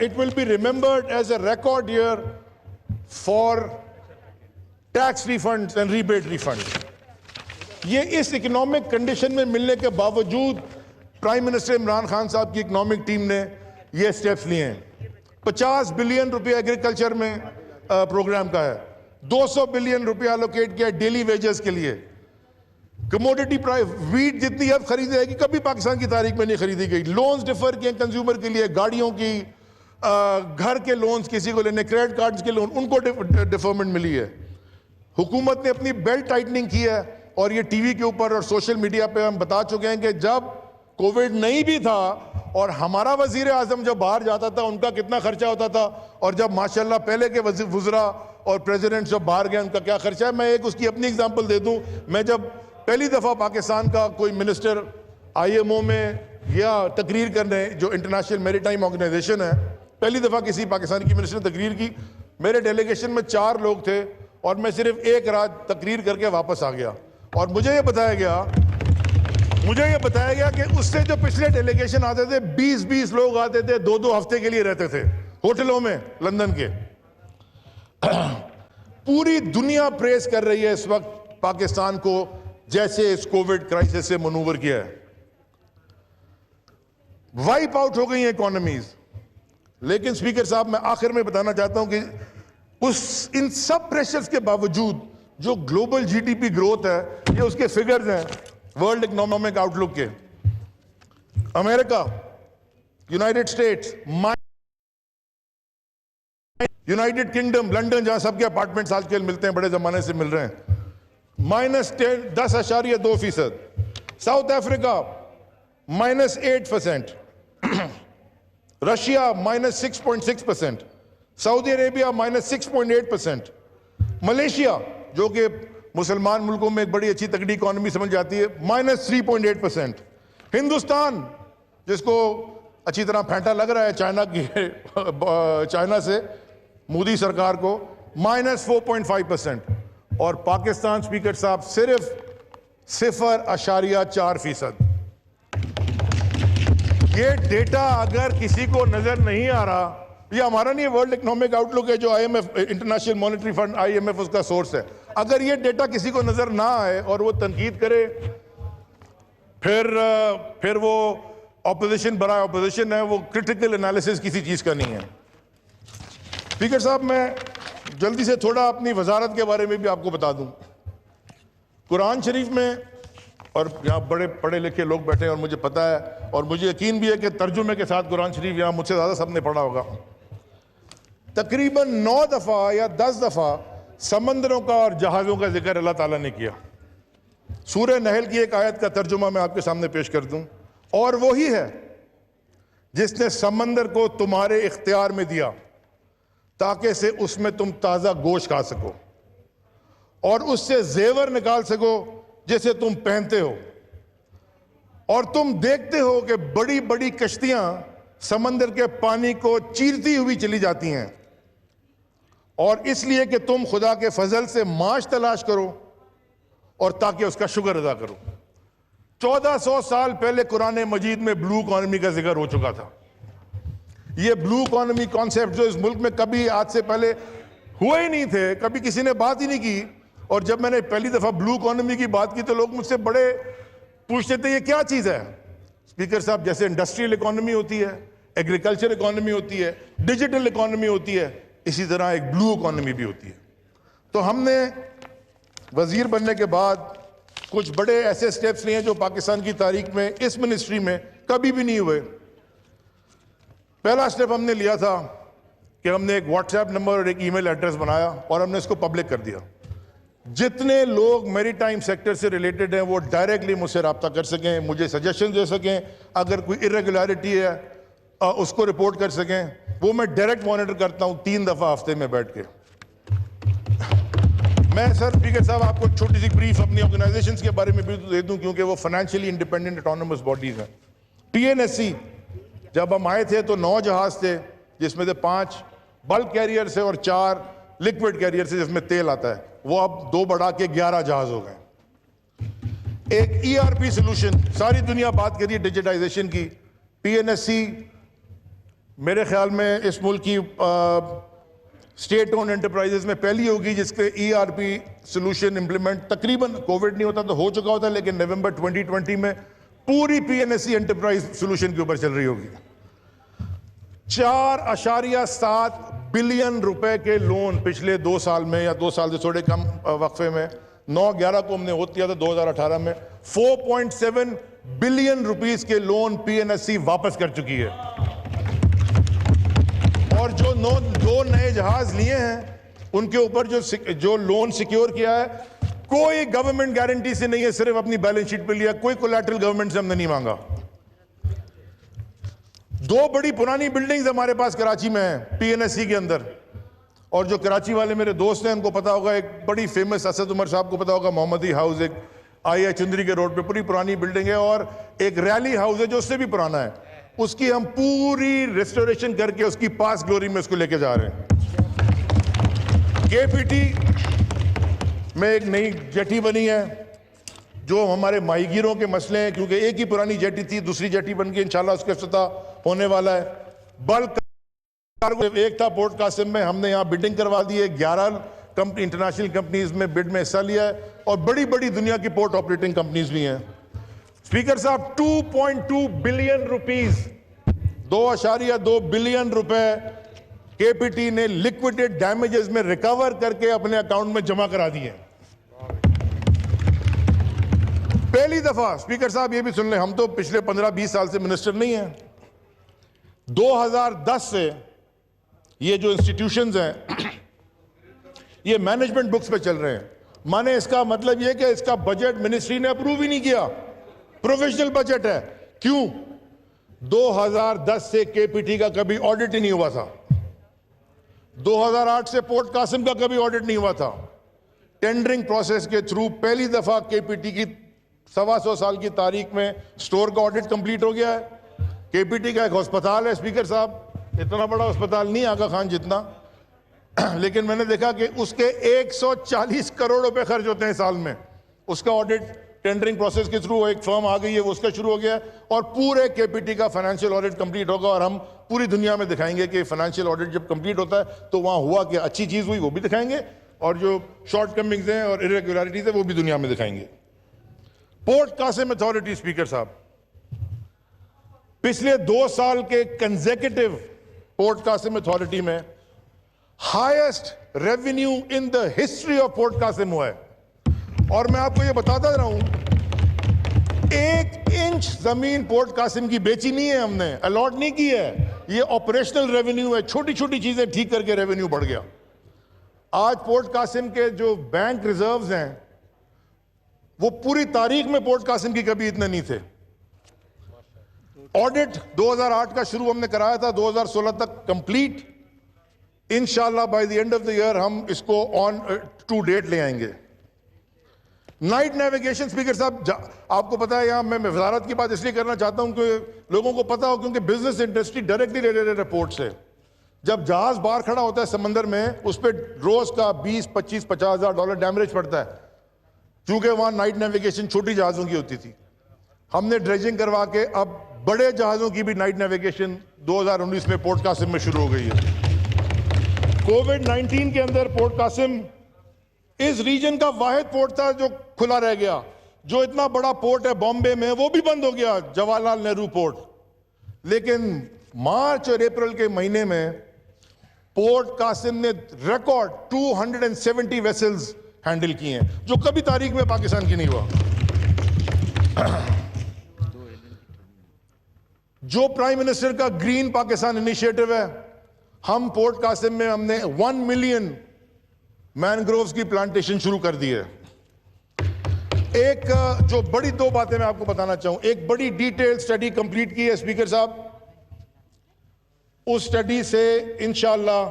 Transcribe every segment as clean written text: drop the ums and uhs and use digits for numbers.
it will be remembered as a record year for tax refunds and rebate refunds. ये इस economic condition में मिलने के बावजूद प्राइम मिनिस्टर इमरान खान साहब की इकोनॉमिक टीम ने ये स्टेप्स लिए हैं। 50 बिलियन रुपया एग्रीकल्चर में प्रोग्राम का है, 200 बिलियन रुपया एलोकेट किया डेली वेजेस के लिए। कमोडिटी प्राइस वीट जितनी अब खरीदी जाएगी कभी पाकिस्तान की तारीख में नहीं खरीदी गई। लोन्स डिफर किए कंज्यूमर के लिए, गाड़ियों की, घर के लोन्स किसी को लेने, क्रेडिट कार्ड्स के लोन, उनको डिफरमेंट मिली है। हुकूमत ने अपनी बेल्ट टाइटनिंग की है और ये टीवी के ऊपर और सोशल मीडिया पे हम बता चुके हैं कि जब कोविड नहीं भी था और हमारा वजीर आजम जब बाहर जाता था उनका कितना खर्चा होता था, और जब माशाल्लाह पहले के वज़रा और प्रेसिडेंट जब बाहर गए उनका क्या खर्चा है। मैं एक उसकी अपनी एग्जांपल दे दूं। मैं जब पहली दफ़ा पाकिस्तान का कोई मिनिस्टर IMO में या तकरीर करने, जो इंटरनेशनल मैरीटाइम ऑर्गेनाइजेशन है, पहली दफ़ा किसी पाकिस्तान की मिनिस्टर ने तकरीर की, मेरे डेलीगेशन में 4 लोग थे और मैं सिर्फ एक रात तकरीर करके वापस आ गया। और मुझे ये बताया गया कि उससे जो पिछले डेलीगेशन आते थे 20-20 लोग आते थे, 2-2 हफ्ते के लिए रहते थे होटलों में लंदन के। पूरी दुनिया प्रेस कर रही है इस वक्त पाकिस्तान को, जैसे इस कोविड क्राइसिस से मनूवर किया है। वाइप आउट हो गई हैं इकोनॉमीज। लेकिन स्पीकर साहब, मैं आखिर में बताना चाहता हूं कि इन सब प्रेशर्स के बावजूद जो ग्लोबल GDP ग्रोथ है, ये उसके फिगर्स हैं वर्ल्ड इकोनॉमिक आउटलुक के। America, United states, United kingdom, London, जहां सबके अपार्टमेंट्स आजकल मिलते हैं, बड़े जमाने से मिल रहे हैं, -10.2%। South Africa -8%, Russia -6.6%, Saudi Arabia -6.8%, Malaysia जो कि मुसलमान मुल्कों में एक बड़ी अच्छी तगड़ी इकोनॉमी समझ जाती है, -3.8%, हिंदुस्तान जिसको अच्छी तरह फेंटा लग रहा है चाइना से मोदी सरकार को, -4.5%, और पाकिस्तान स्पीकर साहब सिर्फ 0.4%। ये डेटा अगर किसी को नजर नहीं आ रहा, ये हमारा नहीं, वर्ल्ड इकोनॉमिक आउटलुक है जो IMF, international monetary fund, IMF उसका सोर्स है। अगर ये डेटा किसी को नजर ना आए और वो तनकीद करे, फिर वो ऑपोजिशन बड़ा ऑपोजिशन है, वो क्रिटिकल एनालिसिस किसी चीज का नहीं है। स्पीकर साहब, मैं जल्दी से थोड़ा अपनी वजारत के बारे में भी आपको बता दूं। कुरान शरीफ में, और यहाँ बड़े पढ़े लिखे लोग बैठे हैं और मुझे पता है और मुझे यकीन भी है कि तर्जुमे के साथ कुरान शरीफ यहाँ मुझसे ज़्यादा सबने पढ़ा होगा, तकरीबन 9 दफ़ा या 10 दफ़ा समंदरों का और जहाज़ों का जिक्र अल्लाह ताला ने किया। सूरह नहल की एक आयत का तर्जुमा मैं आपके सामने पेश कर दूं। और वही है जिसने समंदर को तुम्हारे इख्तियार में दिया ताकि से उसमें तुम ताज़ा गोश्त खा सको और उससे जेवर निकाल सको जिसे तुम पहनते हो, और तुम देखते हो कि बड़ी बड़ी कश्तियां समंदर के पानी को चीरती हुई चली जाती हैं, और इसलिए कि तुम खुदा के फजल से माश तलाश करो और ताकि उसका शुक्र अदा करो। 1400 साल पहले कुरान मजीद में ब्लू इकोनॉमी का जिक्र हो चुका था। ये ब्लू इकोनॉमी कॉन्सेप्ट जो इस मुल्क में कभी आज से पहले हुए ही नहीं थे, कभी किसी ने बात ही नहीं की। और जब मैंने पहली दफा ब्लू इकोनॉमी की बात की तो लोग मुझसे बड़े पूछते थे ये क्या चीज है। स्पीकर साहब, जैसे इंडस्ट्रियल इकोनॉमी होती है, एग्रीकल्चर इकोनॉमी होती है, डिजिटल इकोनॉमी होती है, इसी तरह एक ब्लू इकोनॉमी भी होती है। तो हमने वजीर बनने के बाद कुछ बड़े ऐसे स्टेप्स लिए जो पाकिस्तान की तारीख में इस मिनिस्ट्री में कभी भी नहीं हुए। पहला स्टेप हमने लिया था कि हमने एक व्हाट्सएप नंबर और एक ईमेल एड्रेस बनाया और हमने इसको पब्लिक कर दिया। जितने लोग मैरीटाइम सेक्टर से रिलेटेड हैं वो डायरेक्टली मुझसे रब्ता कर सकें, मुझे सजेशन दे सकें, अगर कोई इरेगुलरिटी है उसको रिपोर्ट कर सकें। वो मैं डायरेक्ट मॉनिटर करता हूं 3 दफा हफ्ते में बैठ के। मैं सर स्पीकर साहब आपको छोटी सी ब्रीफ अपनी ऑर्गेनाइजेशंस के बारे में भी दे दूं क्योंकि वो फाइनेंशियली इंडिपेंडेंट ऑटोनोमस बॉडीज हैं। TNSC जब हम आए थे तो 9 जहाज थे जिसमें से 5 बल्क कैरियर से और 4 लिक्विड कैरियर से जिसमें तेल आता है। वो अब 2 बढ़ा के 11 जहाज हो गए। एक ERP सोल्यूशन, सारी दुनिया बात कर रही है डिजिटाइजेशन की। TNSC मेरे ख्याल में इस मुल्क की स्टेट ओन एंटरप्राइजेस में पहली होगी जिसके ERP सोल्यूशन इंप्लीमेंट तकरीबन, कोविड नहीं होता तो हो चुका होता, लेकिन नवंबर 2020 में पूरी PNSE एंटरप्राइज सोल्यूशन के ऊपर चल रही होगी। 4.7 बिलियन रुपए के लोन पिछले 2 साल में, या 2 साल से थोड़े कम वक्फे में, 9/11 को हमने होत किया था 2018 में, 4.7 बिलियन रुपीस के लोन PNSE वापस कर चुकी है। और जो 2 नए जहाज लिए हैं उनके ऊपर जो लोन सिक्योर किया है, कोई गवर्नमेंट गारंटी से नहीं है, सिर्फ अपनी बैलेंस शीट पे लिया, कोई कोलैटरल गवर्नमेंट से हमने नहीं मांगा। 2 बड़ी पुरानी बिल्डिंग्स हमारे पास कराची में है PNSE के अंदर, और जो कराची वाले मेरे दोस्त हैं उनको पता होगा, एक बड़ी फेमस असद उमर साहब को पता होगा, मोहम्मदी हाउस, एक आई चुंदरी के रोड पे पूरी पुरानी बिल्डिंग है, और एक रैली हाउस है जो उससे भी पुराना है, उसकी हम पूरी रेस्टोरेशन करके उसकी पास ग्लोरी में उसको लेके जा रहे हैं। KPT में एक नई जेटी बनी है जो हमारे माहीगीरों के मसले हैं, क्योंकि एक ही पुरानी जेटी थी, दूसरी जेटी बन गई, इंशाल्लाह उसका इफ्तिताह होने वाला है। बल्क कार्गो एक था पोर्ट कासिम में, हमने यहाँ बिडिंग करवा दी है, 11 इंटरनेशनल कंपनीज में बिड में हिस्सा लिया है, और बड़ी बड़ी दुनिया की पोर्ट ऑपरेटिंग कंपनीज भी हैं। स्पीकर साहब, 2.2 बिलियन रुपीस, 2.2 बिलियन रुपए KPT ने लिक्विडेट डैमेजेस में रिकवर करके अपने अकाउंट में जमा करा दिए। पहली दफा, स्पीकर साहब ये भी सुन लें, हम तो पिछले 15-20 साल से मिनिस्टर नहीं हैं, 2010 से ये जो इंस्टीट्यूशंस हैं ये मैनेजमेंट बुक्स पे चल रहे हैं। माने इसका मतलब ये कि इसका बजट मिनिस्ट्री ने अप्रूव ही नहीं किया, प्रोविजनल बजट है। क्यों? 2010 से KPT का कभी ऑडिट ही नहीं हुआ था, 2008 से पोर्ट कासिम का कभी ऑडिट नहीं हुआ था। टेंडरिंग प्रोसेस के थ्रू पहली दफा KPT की 125 साल की तारीख में स्टोर का ऑडिट कंप्लीट हो गया है। KPT का एक अस्पताल है, स्पीकर साहब, इतना बड़ा अस्पताल नहीं आगा खान जितना, लेकिन मैंने देखा कि उसके 140 करोड़ रुपए खर्च होते हैं साल में। उसका ऑडिट टेंडरिंग प्रोसेस के थ्रू एक फर्म आ गई है, वो उसका शुरू हो गया है, और पूरे KPT का फाइनेंशियल ऑडिट कंप्लीट होगा, और हम पूरी दुनिया में दिखाएंगे कि फाइनेंशियल ऑडिट जब कंप्लीट होता है तो वहां हुआ कि अच्छी चीज हुई वो भी दिखाएंगे, और जो शॉर्ट कमिंग्स हैं और इरेगुलरिटीज है वो भी दुनिया में दिखाएंगे। पोर्ट कासिम अथॉरिटी, स्पीकर साहब, पिछले 2 साल के कंसेक्यूटिव पोर्ट कासिम अथॉरिटी में highest revenue in the history of Port Qasim हुआ है। और मैं आपको ये बताता रहा हूं, 1 इंच जमीन पोर्ट कासिम की बेची नहीं है हमने, अलॉट नहीं की है, ये ऑपरेशनल रेवेन्यू है, छोटी छोटी चीजें ठीक करके रेवेन्यू बढ़ गया। आज पोर्ट कासिम के जो बैंक रिजर्व्स हैं वो पूरी तारीख में पोर्ट कासिम की कभी इतने नहीं थे। ऑडिट 2008 का शुरू हमने कराया था, 2016 तक कंप्लीट, इंशाल्लाह by the end of the year हम इसको ऑन टू डेट ले आएंगे। नाइट नेविगेशन, स्पीकर साहब, आपको पता है, यहां मैं वजारत की बात इसलिए करना चाहता हूं कि लोगों को पता हो, क्योंकि बिजनेस इंडस्ट्री डायरेक्टली रिलेटेड है पोर्ट से। जब जहाज बाहर खड़ा होता है समंदर में, उस पर रोज का 20, 25, 50 हजार डॉलर डैमेज पड़ता है, क्योंकि वहां नाइट नेविगेशन छोटी जहाजों की होती थी। हमने ड्रेजिंग करवा के अब बड़े जहाजों की भी नाइट नेविगेशन 2019 में पोर्ट कासिम में शुरू हो गई है। कोविड-19 के अंदर पोर्ट कासिम इस रीजन का वाहिद पोर्ट था जो खुला रह गया। जो इतना बड़ा पोर्ट है बॉम्बे में, वो भी बंद हो गया, जवाहरलाल नेहरू पोर्ट। लेकिन मार्च और अप्रैल के महीने में पोर्ट कासिम ने रिकॉर्ड 270 वेसल्स हैंडल किए हैं, जो कभी तारीख में पाकिस्तान की नहीं हुआ। जो प्राइम मिनिस्टर का ग्रीन पाकिस्तान इनिशिएटिव है, हम पोर्ट कासिम में हमने 1 मिलियन मैनग्रोव्स की प्लांटेशन शुरू कर दी है। एक जो बड़ी 2 बातें मैं आपको बताना चाहूं, एक बड़ी डिटेल स्टडी कंप्लीट की है स्पीकर साहब। उस स्टडी से इंशाअल्लाह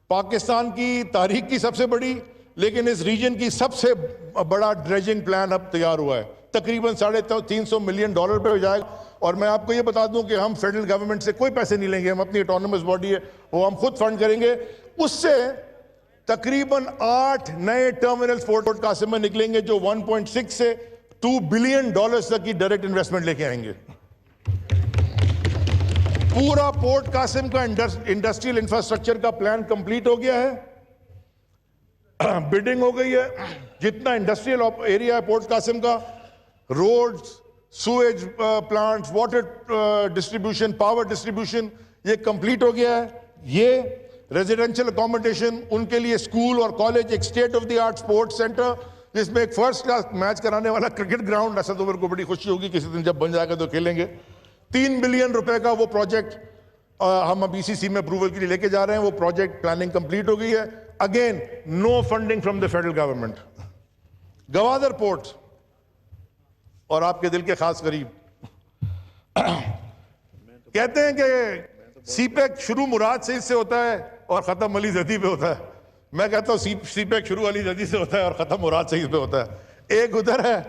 पाकिस्तान की तारीख की सबसे बड़ी, लेकिन इस रीजन की सबसे बड़ा ड्रेजिंग प्लान अब तैयार हुआ है, तकरीबन $350 मिलियन पे हो जाएगा। और मैं आपको ये बता दूं कि हम फेडरल गवर्नमेंट से कोई पैसे नहीं लेंगे, हम अपनी ऑटोनमस बॉडी है वो हम खुद फंड करेंगे। उससे तकरीबन 8 नए टर्मिनल्स पोर्ट कासिम में निकलेंगे, जो 1.6 से $2 बिलियन तक की डायरेक्ट इन्वेस्टमेंट लेके आएंगे। पूरा पोर्ट कासिम का इंडस्ट्रियल इंफ्रास्ट्रक्चर का प्लान कंप्लीट हो गया है, बिल्डिंग हो गई है। जितना इंडस्ट्रियल एरिया है पोर्ट कासिम का, roads, sewage plants, water distribution, power distribution, ये कंप्लीट हो गया है। ये रेजिडेंशियल अकोमोडेशन, उनके लिए स्कूल और कॉलेज, एक state of the art sports centre जिसमें एक फर्स्ट क्लास मैच कराने वाला क्रिकेट ग्राउंड, ऐसा तो मेरे को बड़ी खुशी होगी किसी दिन जब बन जाएगा तो खेलेंगे। 3 बिलियन रुपए का वो प्रोजेक्ट हम अब ईसीसी में अप्रूवल के लिए लेके जा रहे हैं। वो प्रोजेक्ट प्लानिंग कंप्लीट हो गई है। Again no funding from the federal government. Gwadar port और आपके दिल के खास करीब, कहते हैं कि सीपेक शुरू मुराद से इससे होता है और खत्म अली जदी पे होता है। मैं कहता हूं सीपेक शुरू अली जदी से होता है और खत्म मुराद से इस पे होता है। एक उधर है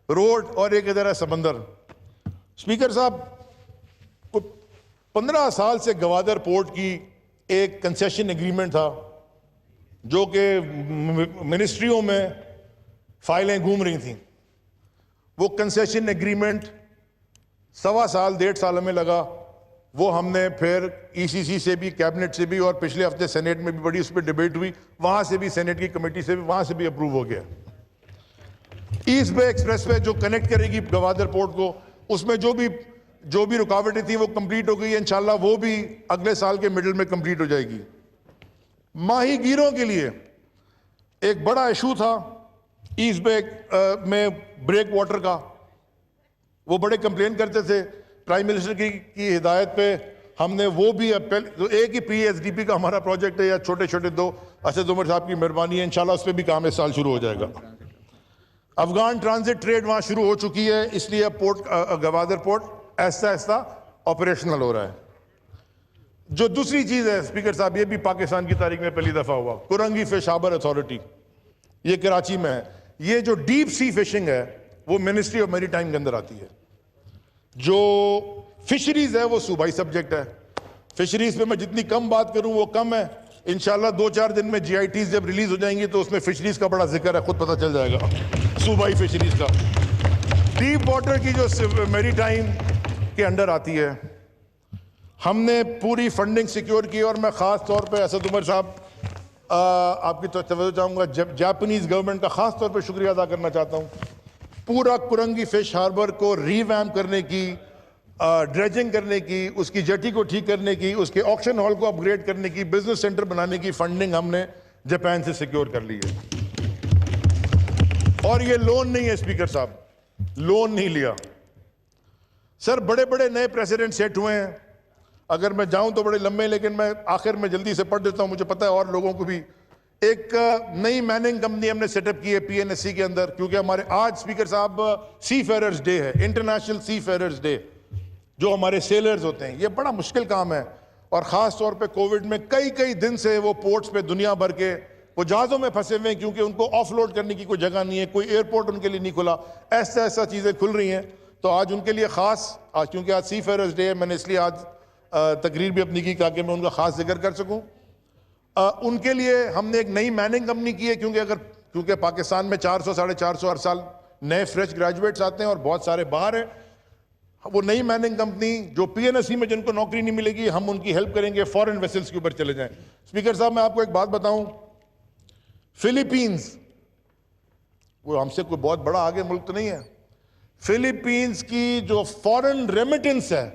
रोड और एक इधर है समंदर। स्पीकर साहब, 15 साल से गवादर पोर्ट की एक कंसेशन एग्रीमेंट था जो कि मिनिस्ट्रियों में फाइलें घूम रही थी। वो कंसेशन एग्रीमेंट 1.25 साल 1.5 साल में लगा। वो हमने फिर ईसीसी से भी, कैबिनेट से भी, और पिछले हफ्ते सेनेट में भी बड़ी उस पर डिबेट हुई, वहां से भी, सेनेट की कमेटी से भी, वहां से भी अप्रूव हो गया। ईस्ट बे एक्सप्रेस वे जो कनेक्ट करेगी गवादर पोर्ट को, उसमें जो भी रुकावटें थी वो कंप्लीट हो गई है। इंशाल्लाह वो भी अगले साल के मिडिल में कंप्लीट हो जाएगी। माहीगीरों के लिए एक बड़ा इशू था ईस्ट बे में ब्रेक वाटर का। वो बड़े कंप्लेन करते थे। प्राइम मिनिस्टर की हिदायत पे हमने वो भी तो एक ही पीएसडीपी का हमारा प्रोजेक्ट है, या छोटे छोटे 2 असद उमर साहब की मेहरबानी है, इंशाल्लाह उस पर भी काम इस साल शुरू हो जाएगा। अफगान ट्रांजिट ट्रेड वहां शुरू हो चुकी है, इसलिए पोर्ट गवादर पोर्ट ऐसा ऐसा ऑपरेशनल हो रहा है। जो दूसरी चीज है स्पीकर साहब, ये भी पाकिस्तान की तारीख में पहली दफा हुआ, कुरंगी फिश हार्बर अथॉरिटी, ये कराची में है। ये जो डीप सी फिशिंग है वो मिनिस्ट्री ऑफ मैरीटाइम के अंदर आती है। जो फिशरीज है वो सूबाई सब्जेक्ट है। फिशरीज पे मैं जितनी कम बात करूं वो कम है। इंशाल्लाह 2-4 दिन में जीआईटीज जब रिलीज हो जाएंगी तो उसमें फिशरीज का बड़ा जिक्र है, खुद पता चल जाएगा सूबाई फिशरीज का। डीप वाटर की जो मैरीटाइम के अंडर आती है, हमने पूरी फंडिंग सिक्योर की। और मैं खास तौर पे असद उमर साहब आपकी तवज्जो चाहूंगा, जापानीज गवर्नमेंट का खास तौर पे शुक्रिया अदा करना चाहता हूं। पूरा कुरंगी फिश हार्बर को रीवैम्प करने की, ड्रेजिंग करने की, उसकी जेटी को ठीक करने की, उसके ऑक्शन हॉल को अपग्रेड करने की, बिजनेस सेंटर बनाने की फंडिंग हमने जापान से सिक्योर कर ली है। और ये लोन नहीं है स्पीकर साहब, लोन नहीं लिया। सर बड़े बड़े नए प्रेसिडेंट सेट हुए हैं, अगर मैं जाऊं तो बड़े लंबे, लेकिन मैं आखिर में जल्दी से पढ़ देता हूं, मुझे पता है और लोगों को भी। एक नई मैनिंग कंपनी हमने सेटअप की है पीएनएससी के अंदर, क्योंकि हमारे आज स्पीकर साहब सी फेरर्स डे है, इंटरनेशनल सी फेरर्स डे, जो हमारे सेलर्स होते हैं। ये बड़ा मुश्किल काम है, और खास तौर पे कोविड में कई दिन से वो पोर्ट्स पे दुनिया भर के वो जहाजों में फंसे हुए हैं, क्योंकि उनको ऑफलोड करने की कोई जगह नहीं है, कोई एयरपोर्ट उनके लिए नहीं खुला। ऐसा चीजें खुल रही हैं, तो आज उनके लिए खास, आज क्योंकि आज सी फेरर्स डे है, मैंने इसलिए आज तकरीर भी अपनी की ताकि मैं उनका खास जिक्र कर सकूं। उनके लिए हमने एक नई मैनिंग कंपनी की है, क्योंकि पाकिस्तान में 400-450 हर साल नए फ्रेश ग्रेजुएट्स आते हैं और बहुत सारे बाहर हैं। वो नई मैनिंग कंपनी जो पीएनएससी में जिनको नौकरी नहीं मिलेगी, हम उनकी हेल्प करेंगे, फॉरेन वेसल्स के ऊपर चले जाएं। स्पीकर साहब मैं आपको एक बात बताऊं, फिलीपींस, वो हमसे कोई बहुत बड़ा आगे मुल्क तो नहीं है, फिलीपींस की जो फॉरेन रेमिटेंस है,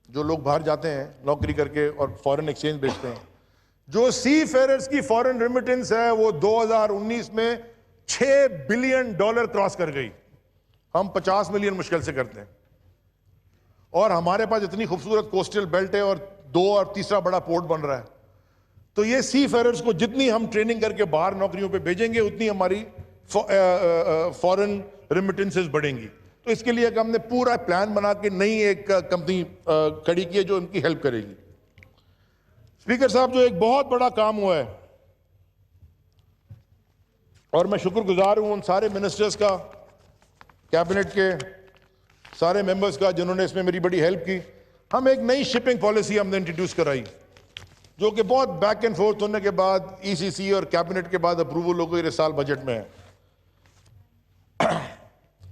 जो लोग बाहर जाते हैं नौकरी करके और फॉरेन एक्सचेंज बेचते हैं, जो सी फेरर्स की फॉरेन रेमिटेंस है वो 2019 में $6 बिलियन क्रॉस कर गई। हम 50 मिलियन मुश्किल से करते हैं, और हमारे पास इतनी खूबसूरत कोस्टल बेल्ट है और 2 और तीसरा बड़ा पोर्ट बन रहा है। तो ये सी फेरर्स को जितनी हम ट्रेनिंग करके बाहर नौकरियों पे भेजेंगे, उतनी हमारी फॉरेन रेमिटेंसेस बढ़ेंगी। तो इसके लिए हमने पूरा प्लान बना के नई एक कंपनी खड़ी की है जो उनकी हेल्प करेगी। स्पीकर साहब, जो एक बहुत बड़ा काम हुआ है, और मैं शुक्रगुजार हूं उन सारे मिनिस्टर्स का, कैबिनेट के सारे मेंबर्स का, जिन्होंने इसमें मेरी बड़ी हेल्प की। हम एक नई शिपिंग पॉलिसी हमने इंट्रोड्यूस कराई, जो कि बहुत बैक एंड फोर्थ होने के बाद ईसीसी और कैबिनेट के बाद अप्रूवल हो गई, इस साल बजट में है।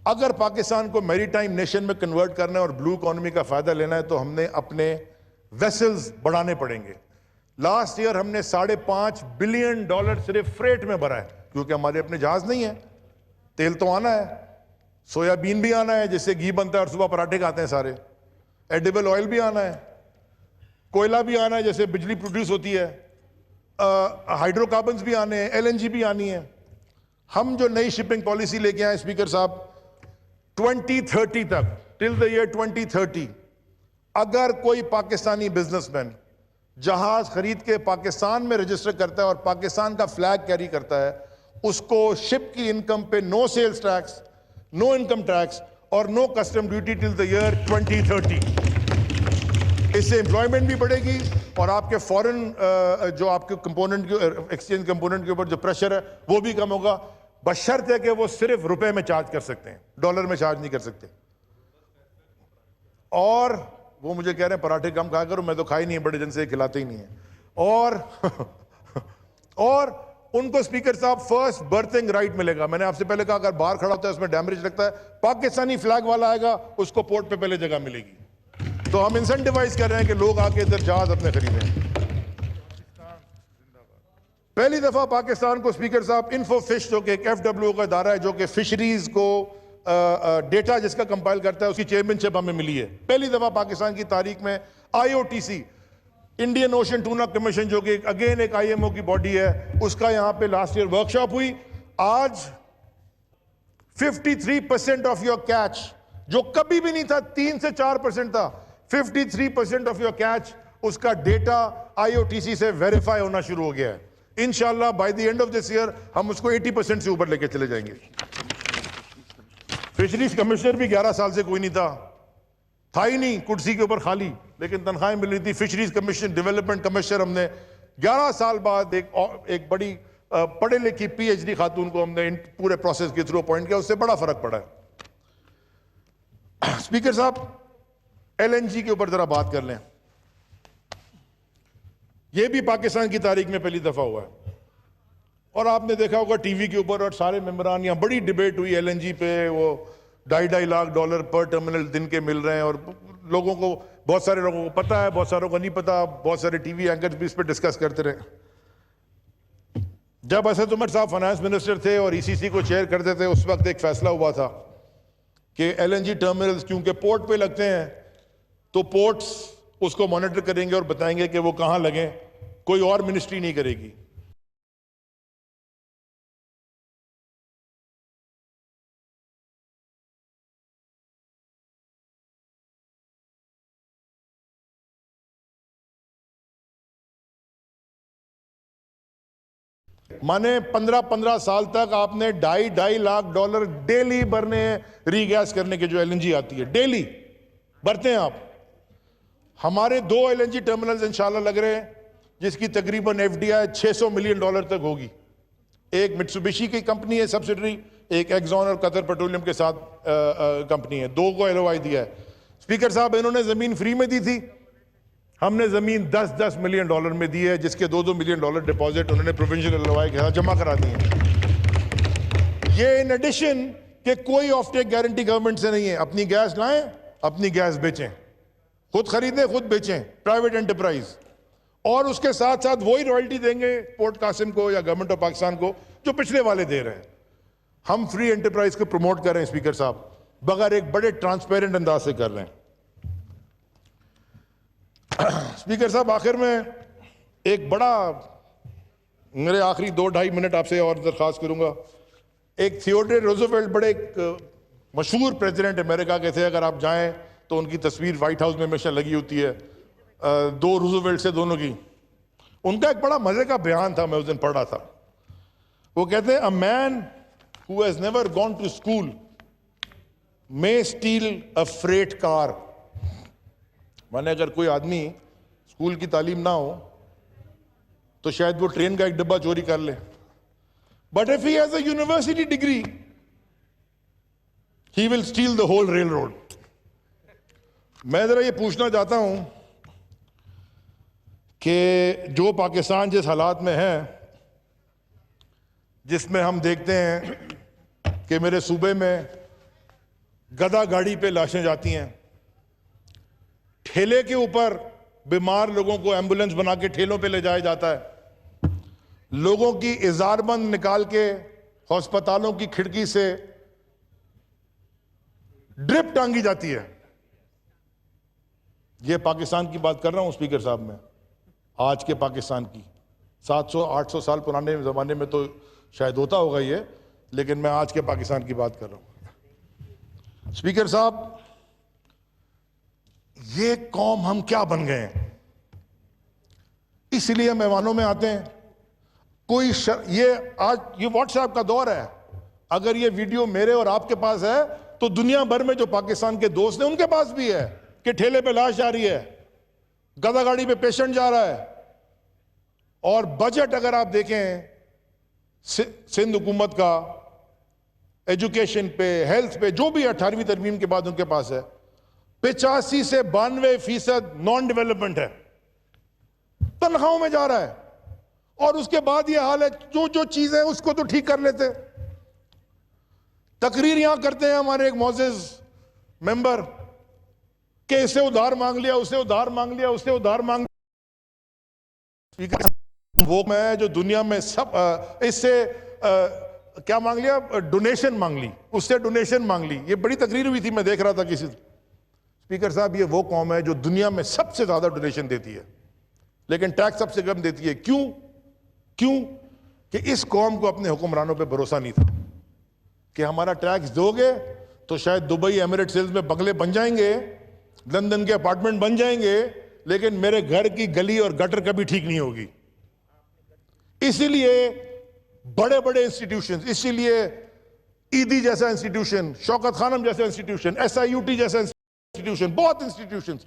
अगर पाकिस्तान को मैरीटाइम नेशन में कन्वर्ट करना है और ब्लू इकोनॉमी का फायदा लेना है तो हमने अपने वेसल्स बढ़ाने पड़ेंगे। लास्ट ईयर हमने $5.5 बिलियन सिर्फ फ्रेट में भरा है, क्योंकि हमारे अपने जहाज नहीं है। तेल तो आना है, सोयाबीन भी आना है जिससे घी बनता है और सुबह पराठे खाते हैं सारे, एडिबल ऑयल भी आना है, कोयला भी आना है जैसे बिजली प्रोड्यूस होती है, हाइड्रोकार्बन्स भी आने हैं, LNG भी आनी है। हम जो नई शिपिंग पॉलिसी लेके आए स्पीकर साहब, 2030 तक, टिल द ईयर 2030, अगर कोई पाकिस्तानी बिजनेसमैन जहाज खरीद के पाकिस्तान में रजिस्टर करता है और पाकिस्तान का फ्लैग कैरी करता है, उसको शिप की इनकम पे no sales tax, no income tax और no custom duty till the year 2030। इससे एम्प्लॉयमेंट भी बढ़ेगी और आपके फॉरेन जो आपके कंपोनेंट के एक्सचेंज कंपोनेंट के ऊपर जो प्रेशर है वो भी कम होगा, बशर्ते कि वो सिर्फ रुपए में चार्ज कर सकते हैं, डॉलर में चार्ज नहीं कर सकते। और वो मुझे कह रहे हैं पराठे कम खाया करो, मैं तो खाई नहीं है, बड़े जन से खिलाते ही नहीं है। और उनको स्पीकर साहब फर्स्ट बर्थिंग राइट मिलेगा। मैंने आपसे पहले कहा अगर बाहर खड़ा होता है उसमें डैमेज लगता है, पाकिस्तानी फ्लैग वाला आएगा उसको पोर्ट पे पहले जगह मिलेगी। तो हम इंसेंटिवाइज कर रहे हैं कि लोग आके इधर जहाज अपने खरीदें। पहली दफा पाकिस्तान को स्पीकर साहब इन्फोफिश जो कि एक FWO का इदारा है जो कि फिशरीज को डेटा जिसका कंपाइल करता है, उसकी चेयरमैनशिप हमें मिली है। पहली दफा पाकिस्तान की तारीख में IOTC, Indian ocean tuna commission, जो कि अगेन एक IMO की बॉडी है, उसका यहां पे लास्ट ईयर वर्कशॉप हुई। आज 53% ऑफ योर कैच, जो कभी भी नहीं था, 3 से 4% था, 53% ऑफ योर कैच, उसका डेटा IOTC से वेरीफाई होना शुरू हो गया है। इंशाल्लाह by the end of this year हम उसको 80% से ऊपर लेके चले जाएंगे। फिशरीज कमिश्नर भी 11 साल से कोई नहीं था ही नहीं, कुर्सी के ऊपर खाली, लेकिन तनख्वाहें मिल रही थी। फिशरीज कमीशन, डेवलपमेंट कमिश्नर हमने 11 साल बाद एक बड़ी पढ़े लिखी PhD खातून को हमने पूरे प्रोसेस के थ्रू अपॉइंट किया, उससे बड़ा फर्क पड़ा है। स्पीकर साहब, LNG के ऊपर जरा बात कर लें। यह भी पाकिस्तान की तारीख में पहली दफा हुआ है और आपने देखा होगा टीवी के ऊपर और सारे मेंबरान, यहां बड़ी डिबेट हुई LNG पे, वो $2.5 लाख पर टर्मिनल दिन के मिल रहे हैं और लोगों को, बहुत सारे लोगों को पता है, बहुत सारों को नहीं पता, बहुत सारे टीवी एंकर्स भी इस पर डिस्कस करते रहे। जब असद उमर साहब फाइनेंस मिनिस्टर थे और ECC को चेयर करते थे, उस वक्त एक फैसला हुआ था कि LNG टर्मिनल्स क्योंकि पोर्ट पे लगते हैं तो पोर्ट्स उसको मॉनिटर करेंगे और बताएंगे कि वो कहां लगे, कोई और मिनिस्ट्री नहीं करेगी। माने 15-15 साल तक आपने $2.5 लाख डेली भरने हैं रीगैस करने के, जो LNG आती है डेली भरते हैं आप। हमारे 2 LNG टर्मिनल्स इंशाल्लाह लग रहे हैं जिसकी तकरीबन FDI $600 मिलियन तक होगी। एक मित्सुबिशी की कंपनी है सब्सिडरी, एक एक्सॉन और कतर पेट्रोलियम के साथ कंपनी है, 2 को LOI दिया है। स्पीकर साहब, इन्होंने जमीन फ्री में दी थी, हमने जमीन $10-10 मिलियन में दी है, जिसके $2-2 मिलियन डिपॉजिट उन्होंने प्रोविंशियल LOI के साथ जमा करा दिए। ये इन एडिशन कि कोई ऑफटेक गारंटी गवर्नमेंट से नहीं है। अपनी गैस लाएं, अपनी गैस बेचें, खुद खरीदें, खुद बेचें, प्राइवेट एंटरप्राइज, और उसके साथ साथ वही रॉयल्टी देंगे पोर्ट कासिम को या गवर्नमेंट ऑफ पाकिस्तान को जो पिछले वाले दे रहे हैं। हम फ्री एंटरप्राइज को प्रमोट कर रहे हैं स्पीकर साहब, बगैर एक बड़े ट्रांसपेरेंट अंदाज से कर रहे हैं। स्पीकर साहब, आखिर में एक बड़ा, मेरे आखिरी 2-2.5 मिनट आपसे और दरख्वास्त करूंगा। एक थियोडोर रूजवेल्ट, बड़े एक मशहूर प्रेसिडेंट अमेरिका के थे, अगर आप जाएं तो उनकी तस्वीर व्हाइट हाउस में हमेशा लगी होती है, 2 रूजवेल्ट से दोनों की। उनका एक बड़ा मजे का बयान था, मैं उस दिन पढ़ रहा था। वो कहते हैं, a man who has never gone to school may steal a freight car. माने अगर कोई आदमी स्कूल की तालीम ना हो तो शायद वो ट्रेन का एक डब्बा चोरी कर ले, but if he has a university degree he will steal the whole railroad. मैं जरा ये पूछना चाहता हूं कि जो पाकिस्तान जिस हालात में है, जिसमें हम देखते हैं कि मेरे सूबे में गधा गाड़ी पे लाशें जाती हैं, ठेले के ऊपर बीमार लोगों को एम्बुलेंस बना के ठेलों पे ले जाया जाता है, लोगों की इजारबंद निकाल के अस्पतालों की खिड़की से ड्रिप टांगी जाती है। यह पाकिस्तान की बात कर रहा हूं स्पीकर साहब, मैं आज के पाकिस्तान की। 700-800 साल पुराने जमाने में तो शायद होता होगा ये, लेकिन मैं आज के पाकिस्तान की बात कर रहा हूं। स्पीकर साहब, ये कौम हम क्या बन गए हैं, इसलिए मेहमानों में आते हैं। कोई ये आज ये व्हाट्सएप का दौर है, अगर ये वीडियो मेरे और आपके पास है तो दुनिया भर में जो पाकिस्तान के दोस्त हैं उनके पास भी है कि ठेले पे लाश जा रही है, गधा गाड़ी पे पेशेंट जा रहा है। और बजट अगर आप देखें सिंध हुकूमत का, एजुकेशन पे, हेल्थ पे, जो भी 18वीं तरमीम के बाद उनके पास है, 85 से 92% नॉन डेवलपमेंट है, तनख्वाहों में जा रहा है। और उसके बाद ये हाल है, जो जो चीजें उसको तो ठीक कर लेते। तकरीर यहां करते हैं हमारे एक मोअज़्ज़िज़ मेंबर कि इससे उधार मांग लिया, उससे उधार मांग लिया, उससे उधार मांग लिया। वो मैं जो दुनिया में सब इससे क्या मांग लिया, डोनेशन मांग ली, उससे डोनेशन मांग ली। ये बड़ी तकरीर हुई थी, मैं देख रहा था किसी। स्पीकर साहब, ये वो कौम है जो दुनिया में सबसे ज्यादा डोनेशन देती है, लेकिन टैक्स सबसे कम देती है। क्यों? कि इस कौम को अपने हुक्मरानों पे भरोसा नहीं था कि हमारा टैक्स दोगे तो शायद दुबई, एमिरेट्स में बंगले बन जाएंगे, लंदन के अपार्टमेंट बन जाएंगे, लेकिन मेरे घर की गली और गटर कभी ठीक नहीं होगी। इसीलिए बड़े बड़े इंस्टीट्यूशन, इसीलिए ईदी जैसा इंस्टीट्यूशन, शौकत खानम जैसा इंस्टीट्यूशन, SIUT जैसा इंस्टीट्यूशन, बहुत इंस्टीट्यूशन